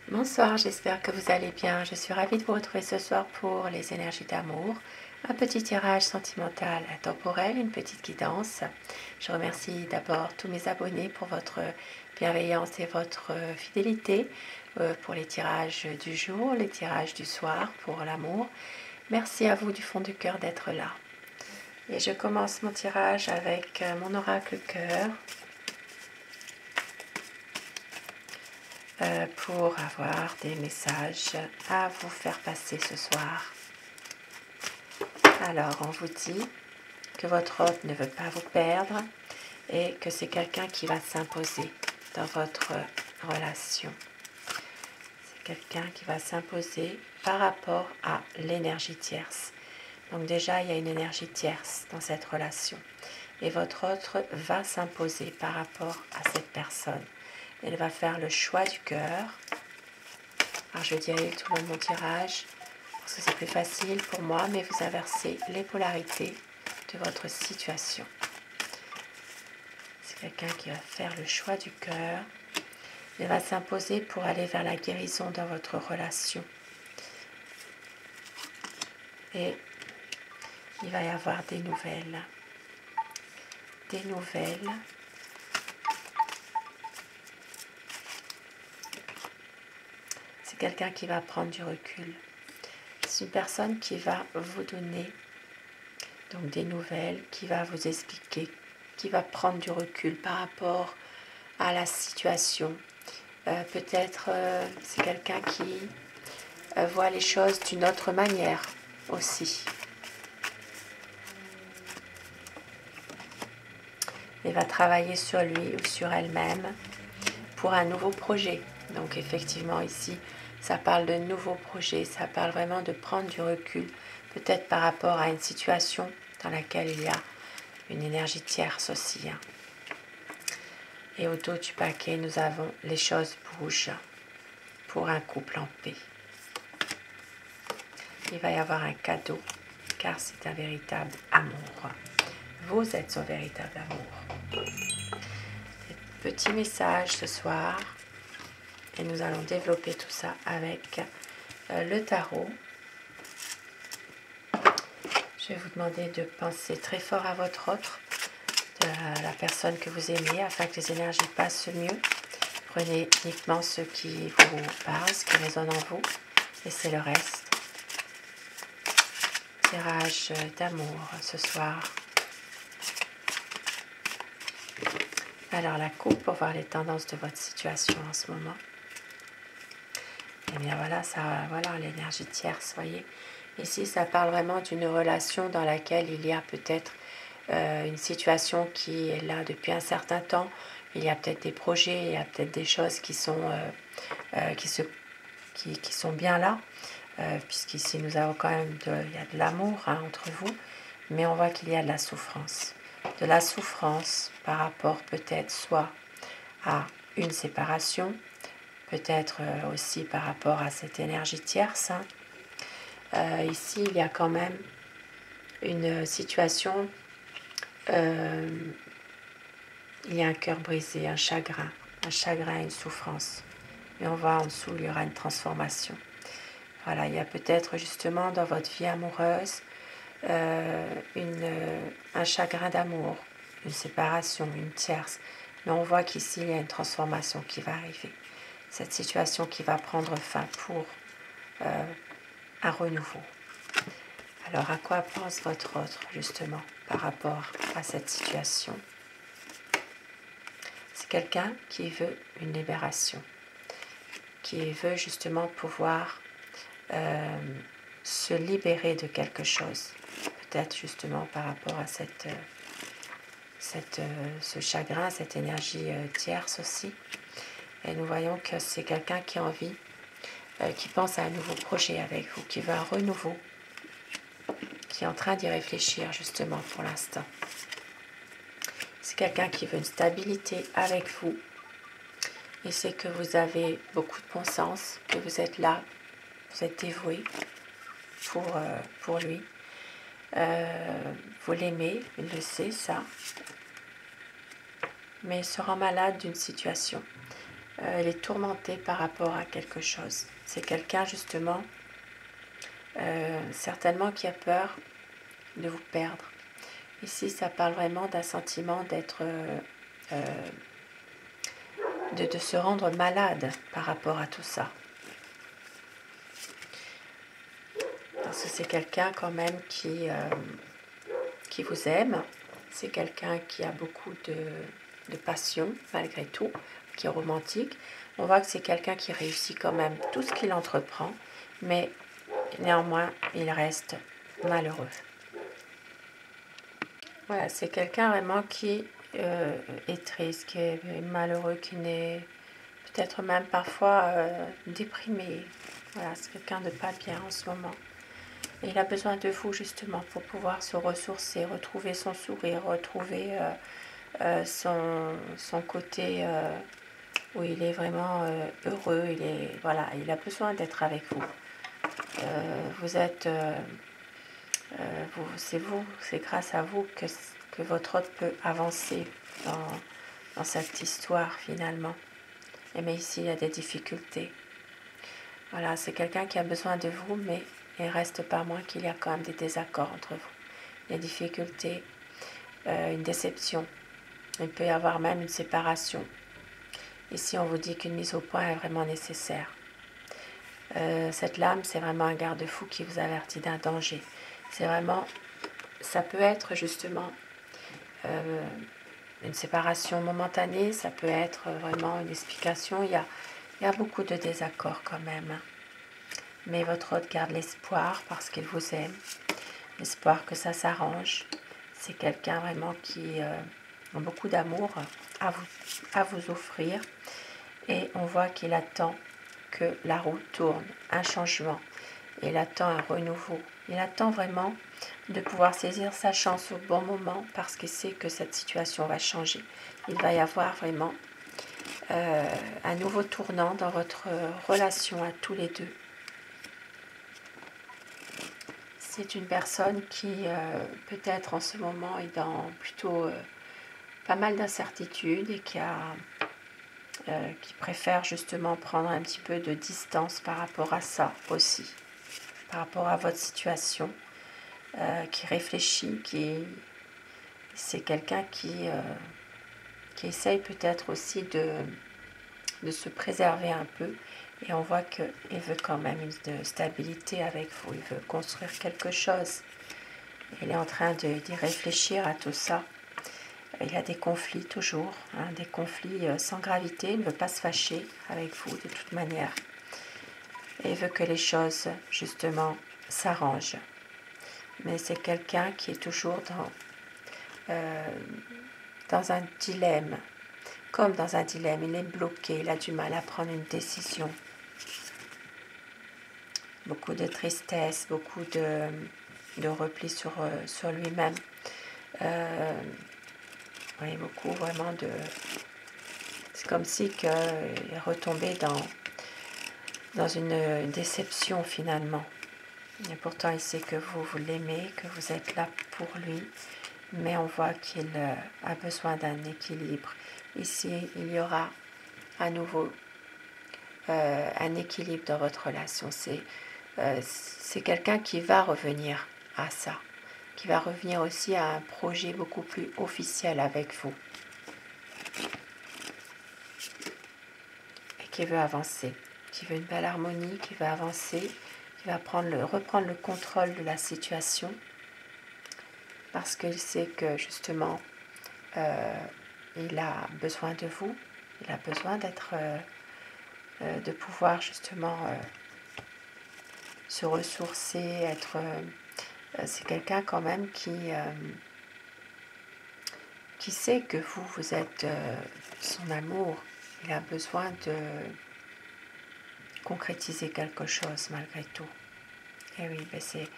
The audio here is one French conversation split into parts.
Bonsoir, j'espère que vous allez bien. Je suis ravie de vous retrouver ce soir pour les énergies d'amour. Un petit tirage sentimental intemporel, une petite guidance. Je remercie d'abord tous mes abonnés pour votre bienveillance et votre fidélité pour les tirages du jour, les tirages du soir pour l'amour. Merci à vous du fond du cœur d'être là. Et je commence mon tirage avec mon oracle cœur. Pour avoir des messages à vous faire passer ce soir. Alors, on vous dit que votre hôte ne veut pas vous perdre et que c'est quelqu'un qui va s'imposer dans votre relation. C'est quelqu'un qui va s'imposer par rapport à l'énergie tierce. Donc déjà, il y a une énergie tierce dans cette relation. Et votre hôte va s'imposer par rapport à cette personne. Elle va faire le choix du cœur. Alors je dirais tout le long de mon tirage, parce que c'est plus facile pour moi, mais vous inversez les polarités de votre situation. C'est quelqu'un qui va faire le choix du cœur. Il va s'imposer pour aller vers la guérison dans votre relation. Et il va y avoir des nouvelles. Des nouvelles. C'est quelqu'un qui va prendre du recul. C'est une personne qui va vous donner donc des nouvelles, qui va vous expliquer, qui va prendre du recul par rapport à la situation. Peut-être c'est quelqu'un qui voit les choses d'une autre manière aussi. Et va travailler sur lui ou sur elle-même pour un nouveau projet. Donc effectivement ici, ça parle de nouveaux projets, ça parle vraiment de prendre du recul, peut-être par rapport à une situation dans laquelle il y a une énergie tierce aussi. Et au dos du paquet, nous avons les choses bougent pour un couple en paix. Il va y avoir un cadeau, car c'est un véritable amour. Vous êtes son véritable amour. Des petits messages ce soir. Et nous allons développer tout ça avec le tarot. Je vais vous demander de penser très fort à votre autre, de la personne que vous aimez, afin que les énergies passent mieux. Prenez uniquement ce qui vous parle, ce qui résonne en vous, laissez le reste. Tirage d'amour ce soir. Alors la coupe pour voir les tendances de votre situation en ce moment. Et bien voilà, voilà l'énergie tierce, voyez. Ici, ça parle vraiment d'une relation dans laquelle il y a peut-être une situation qui est là depuis un certain temps. Il y a peut-être des projets, il y a peut-être des choses qui sont bien là. Puisqu'ici, nous avons quand même il y a de l'amour entre vous. Mais on voit qu'il y a de la souffrance. De la souffrance par rapport peut-être soit à une séparation, peut-être aussi par rapport à cette énergie tierce. Ici, il y a quand même une situation, il y a un cœur brisé, un chagrin, une souffrance. Mais on voit en dessous, il y aura une transformation. Voilà, il y a peut-être justement dans votre vie amoureuse un chagrin d'amour, une séparation, une tierce. Mais on voit qu'ici, il y a une transformation qui va arriver. Cette situation qui va prendre fin pour un renouveau. Alors, à quoi pense votre autre, justement, par rapport à cette situation? C'est quelqu'un qui veut une libération, qui veut justement pouvoir se libérer de quelque chose. Peut-être justement par rapport à ce chagrin, cette énergie tierce aussi. Et nous voyons que c'est quelqu'un qui a envie, qui pense à un nouveau projet avec vous, qui veut un renouveau, qui est en train d'y réfléchir justement pour l'instant. C'est quelqu'un qui veut une stabilité avec vous. Et c'est que vous avez beaucoup de bon sens, que vous êtes là, vous êtes dévoué pour lui. Vous l'aimez, il le sait ça. Mais il se rend malade d'une situation. il est tourmenté par rapport à quelque chose. C'est quelqu'un justement, certainement qui a peur de vous perdre. Ici, ça parle vraiment d'un sentiment d'être, de se rendre malade par rapport à tout ça. Parce que c'est quelqu'un quand même qui vous aime. C'est quelqu'un qui a beaucoup de passion malgré tout, qui est romantique. On voit que c'est quelqu'un qui réussit quand même tout ce qu'il entreprend, mais néanmoins, il reste malheureux. Voilà, c'est quelqu'un vraiment qui est triste, qui est malheureux, qui n'est peut-être même parfois déprimé. Voilà, c'est quelqu'un de pas bien en ce moment. Et il a besoin de vous justement pour pouvoir se ressourcer, retrouver son sourire, retrouver son côté où il est vraiment heureux. Voilà, il a besoin d'être avec vous. Vous êtes, c'est grâce à vous que votre hôte peut avancer dans cette histoire finalement. Mais ici, il y a des difficultés. Voilà, c'est quelqu'un qui a besoin de vous, mais il reste pas moins qu'il y a quand même des désaccords entre vous. Des difficultés, une déception. Il peut y avoir même une séparation. Ici, on vous dit qu'une mise au point est vraiment nécessaire. Cette lame, c'est vraiment un garde-fou qui vous avertit d'un danger. C'est vraiment, ça peut être justement une séparation momentanée, ça peut être vraiment une explication. Il y a beaucoup de désaccords quand même. Mais votre hôte garde l'espoir parce qu'il vous aime. L'espoir que ça s'arrange. C'est quelqu'un vraiment qui a beaucoup d'amour à vous offrir. Et on voit qu'il attend que la roue tourne, un changement. Il attend un renouveau. Il attend vraiment de pouvoir saisir sa chance au bon moment parce qu'il sait que cette situation va changer. Il va y avoir vraiment un nouveau tournant dans votre relation à tous les deux. C'est une personne qui peut-être en ce moment est dans plutôt pas mal d'incertitudes et qui préfère justement prendre un petit peu de distance par rapport à ça aussi, par rapport à votre situation, qui réfléchit, c'est quelqu'un qui essaye peut-être aussi de se préserver un peu. Et on voit qu'il veut quand même une stabilité avec vous, il veut construire quelque chose. Il est en train d'y réfléchir à tout ça. Il y a des conflits toujours, des conflits sans gravité. Il ne veut pas se fâcher avec vous de toute manière. Et il veut que les choses, justement, s'arrangent. Mais c'est quelqu'un qui est toujours dans un dilemme. Comme dans un dilemme, il est bloqué, il a du mal à prendre une décision. Beaucoup de tristesse, beaucoup de repli sur lui-même. Oui, beaucoup vraiment de... C'est comme si il est retombé dans une déception finalement. Et pourtant, il sait que vous l'aimez, que vous êtes là pour lui. Mais on voit qu'il a besoin d'un équilibre. Ici, il y aura à nouveau un équilibre dans votre relation. C'est quelqu'un qui va revenir à ça, qui va revenir aussi à un projet beaucoup plus officiel avec vous et qui veut avancer, qui veut une belle harmonie, qui veut avancer, qui va reprendre le contrôle de la situation parce qu'il sait que justement il a besoin de vous, il a besoin de pouvoir justement se ressourcer, c'est quelqu'un quand même qui sait que vous êtes son amour. Il a besoin de concrétiser quelque chose malgré tout. Et oui, ben c'est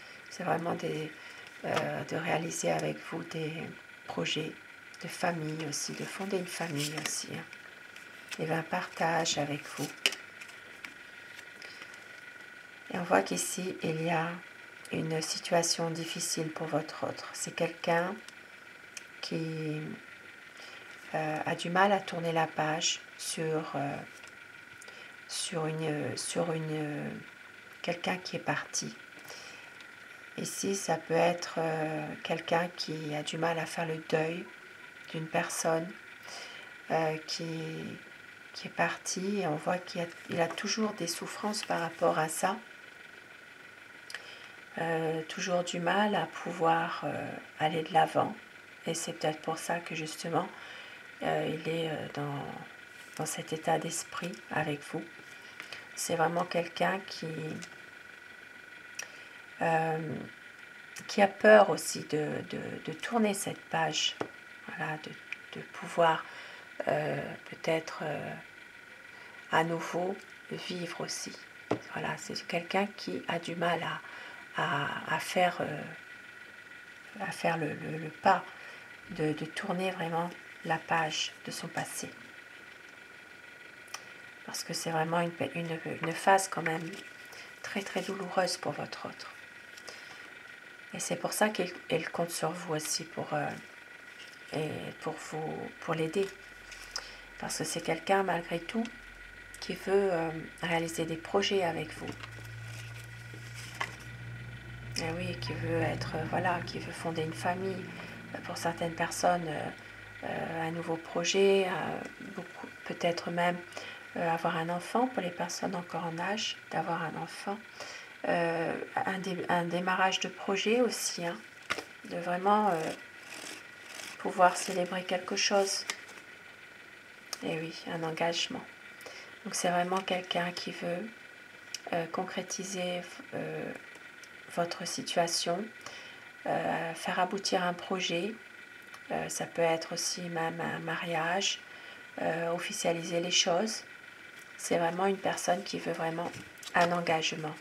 vraiment de réaliser avec vous des projets de famille aussi, de fonder une famille aussi. Il un partage avec vous. Et on voit qu'ici, il y a une situation difficile pour votre autre. C'est quelqu'un qui a du mal à tourner la page sur quelqu'un qui est parti. Ici, ça peut être quelqu'un qui a du mal à faire le deuil d'une personne qui est partie, et on voit qu'il a toujours des souffrances par rapport à ça. Toujours du mal à pouvoir aller de l'avant, et c'est peut-être pour ça que justement il est dans cet état d'esprit avec vous. C'est vraiment quelqu'un qui a peur aussi de tourner cette page, voilà, de pouvoir peut-être à nouveau vivre aussi. Voilà, c'est quelqu'un qui a du mal à faire le pas, de tourner vraiment la page de son passé. Parce que c'est vraiment une phase quand même très très douloureuse pour votre autre. Et c'est pour ça qu'il compte sur vous aussi pour l'aider. Parce que c'est quelqu'un malgré tout qui veut réaliser des projets avec vous. Et oui, qui veut qui veut fonder une famille. Pour certaines personnes, un nouveau projet, peut-être même avoir un enfant pour les personnes encore en âge d'avoir un enfant. Un démarrage de projet aussi, hein, de vraiment pouvoir célébrer quelque chose. Et oui, un engagement. Donc c'est vraiment quelqu'un qui veut concrétiser votre situation, faire aboutir un projet. Ça peut être aussi même un mariage, officialiser les choses. C'est vraiment une personne qui veut vraiment un engagement.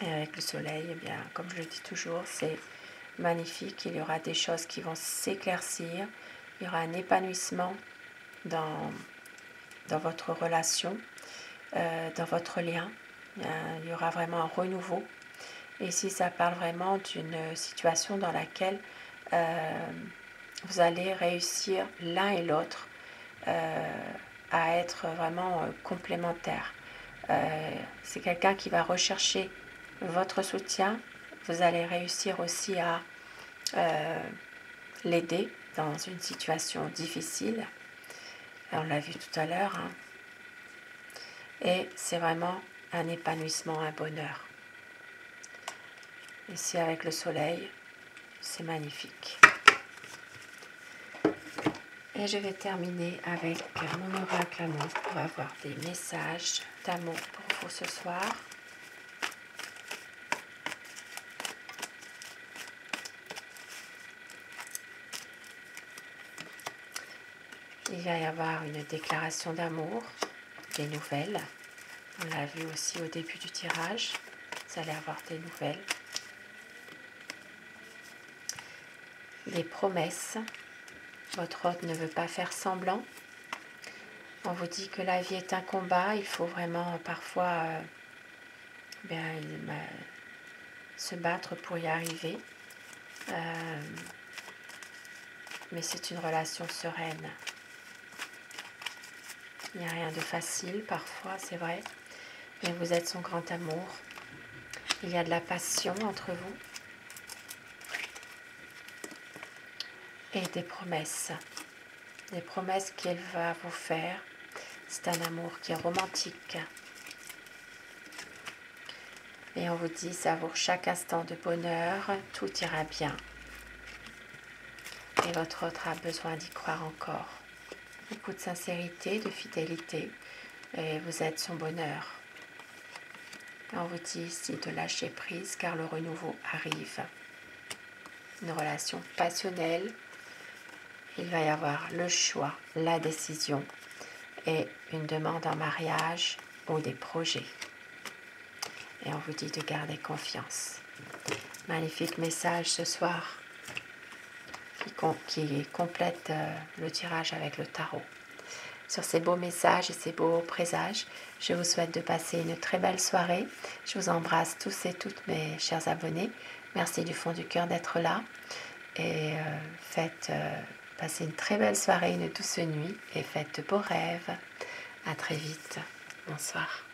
Et avec le soleil, eh bien, comme je le dis toujours, c'est magnifique. Il y aura des choses qui vont s'éclaircir. Il y aura un épanouissement dans votre relation, dans votre lien. Il y aura vraiment un renouveau. Et ici, ça parle vraiment d'une situation dans laquelle vous allez réussir l'un et l'autre à être vraiment complémentaires. C'est quelqu'un qui va rechercher votre soutien. Vous allez réussir aussi à l'aider dans une situation difficile. On l'a vu tout à l'heure. Hein. Et c'est vraiment un épanouissement, un bonheur. Ici avec le soleil, c'est magnifique. Et je vais terminer avec mon oracle amour pour avoir des messages d'amour pour vous ce soir. Il va y avoir une déclaration d'amour, des nouvelles. On l'a vu aussi au début du tirage. Vous allez avoir des nouvelles. Des promesses. Votre hôte ne veut pas faire semblant. On vous dit que la vie est un combat. Il faut vraiment parfois se battre pour y arriver. Mais c'est une relation sereine. Il n'y a rien de facile parfois, c'est vrai. Mais vous êtes son grand amour. Il y a de la passion entre vous. Et des promesses qu'il va vous faire. C'est un amour qui est romantique. Et on vous dit, savoure chaque instant de bonheur, tout ira bien. Et votre autre a besoin d'y croire encore. Beaucoup de sincérité, de fidélité, et vous êtes son bonheur. Et on vous dit ici de lâcher prise, car le renouveau arrive. Une relation passionnelle. Il va y avoir le choix, la décision et une demande en mariage ou des projets. Et on vous dit de garder confiance. Magnifique message ce soir qui complète le tirage avec le tarot. Sur ces beaux messages et ces beaux présages, je vous souhaite de passer une très belle soirée. Je vous embrasse tous et toutes mes chers abonnés. Merci du fond du cœur d'être là. Et faites Passez une très belle soirée, une douce nuit et faites de beaux rêves. À très vite. Bonsoir.